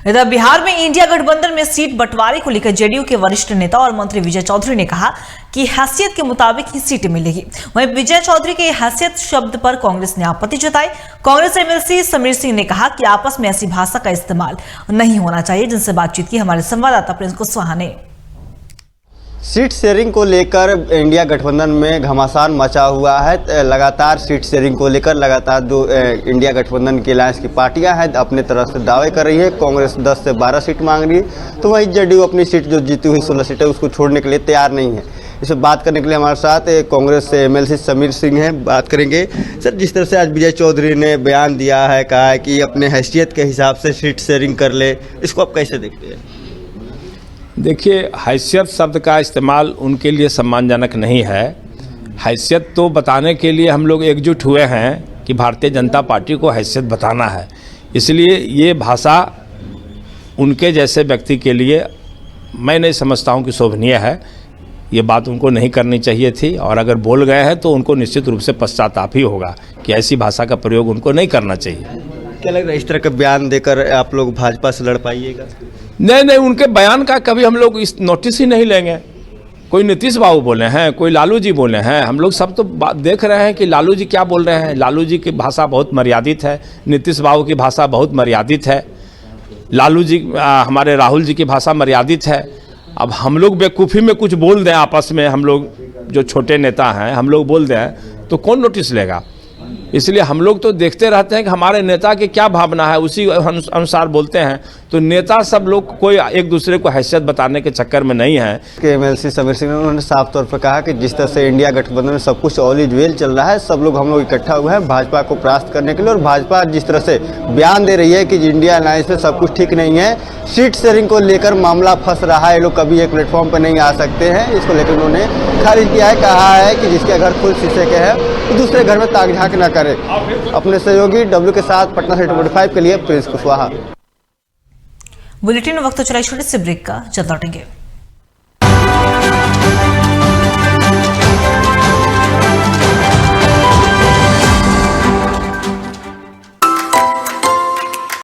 इधर बिहार में इंडिया गठबंधन में सीट बंटवारे को लेकर जेडीयू के वरिष्ठ नेता और मंत्री विजय चौधरी ने कहा कि हैसियत के मुताबिक ही सीटें मिलेगी। वहीं विजय चौधरी के हैसियत शब्द पर कांग्रेस ने आपत्ति जताई। कांग्रेस एमएलसी समीर सिंह ने कहा कि आपस में ऐसी भाषा का इस्तेमाल नहीं होना चाहिए, जिनसे बातचीत की हमारे संवाददाता प्रिंस कुशवाहा ने। सीट शेयरिंग को लेकर इंडिया गठबंधन में घमासान मचा हुआ है। लगातार सीट शेयरिंग को लेकर लगातार दो इंडिया गठबंधन की अलायंस की पार्टियां हैं अपने तरफ से दावे कर रही है। कांग्रेस 10 से 12 सीट मांग रही है, तो वहीं जेडीयू अपनी सीट जो जीती हुई 16 सीटें उसको छोड़ने के लिए तैयार नहीं है। इस पर बात करने के लिए हमारे साथ कांग्रेस से एमएलसी समीर सिंह हैं। बात करेंगे सर, जिस तरह से आज विजय चौधरी ने बयान दिया है, कहा है कि अपने हैसियत के हिसाब से सीट शेयरिंग कर ले, इसको आप कैसे देखते हैं? देखिए, हैसियत शब्द का इस्तेमाल उनके लिए सम्मानजनक नहीं है। हैसियत तो बताने के लिए हम लोग एकजुट हुए हैं कि भारतीय जनता पार्टी को हैसियत बताना है, इसलिए ये भाषा उनके जैसे व्यक्ति के लिए मैं नहीं समझता हूँ कि शोभनीय है। ये बात उनको नहीं करनी चाहिए थी, और अगर बोल गए हैं तो उनको निश्चित रूप से पश्चाताप ही होगा कि ऐसी भाषा का प्रयोग उनको नहीं करना चाहिए। क्या लग रहा है, इस तरह का बयान देकर आप लोग भाजपा से लड़ पाइएगा? नहीं, उनके बयान का कभी हम लोग इस नोटिस ही नहीं लेंगे। कोई नीतीश बाबू बोले हैं, कोई लालू जी बोले हैं, हम लोग सब तो देख रहे हैं कि लालू जी क्या बोल रहे हैं। लालू जी की भाषा बहुत मर्यादित है, नीतीश बाबू की भाषा बहुत मर्यादित है, लालू जी हमारे राहुल जी की भाषा मर्यादित है। अब हम लोग बेवकूफ़ी में कुछ बोल दें आपस में, हम लोग जो छोटे नेता हैं हम लोग बोल दें तो कौन नोटिस लेगा। इसलिए हम लोग तो देखते रहते हैं कि हमारे नेता की क्या भावना है, उसी अनुसार बोलते हैं। तो नेता सब लोग कोई एक दूसरे को हैसियत बताने के चक्कर में नहीं है। एमएलसी समीर सिंह ने उन्होंने साफ तौर पर कहा कि जिस तरह से इंडिया गठबंधन में सब कुछ ऑल इज वेल चल रहा है, सब लोग हम लोग इकट्ठा हुए हैं भाजपा को परास्त करने के लिए, और भाजपा जिस तरह से बयान दे रही है कि इंडिया अलायंस में सब कुछ ठीक नहीं है, सीट शेयरिंग को लेकर मामला फंस रहा है, लोग कभी एक प्लेटफॉर्म पर नहीं आ सकते हैं, इसको लेकर उन्होंने खारिज किया है। कहा है कि जिसके घर खुद शीशे के हैं तो दूसरे घर में ताक झांक न करे। अपने सहयोगी डब्ल्यू के साथ पटना से 25 के लिए प्रिंस कुशवाहा। बुलेटिन वक्त चला छोटे से ब्रेक का, जल्द लौटेंगे।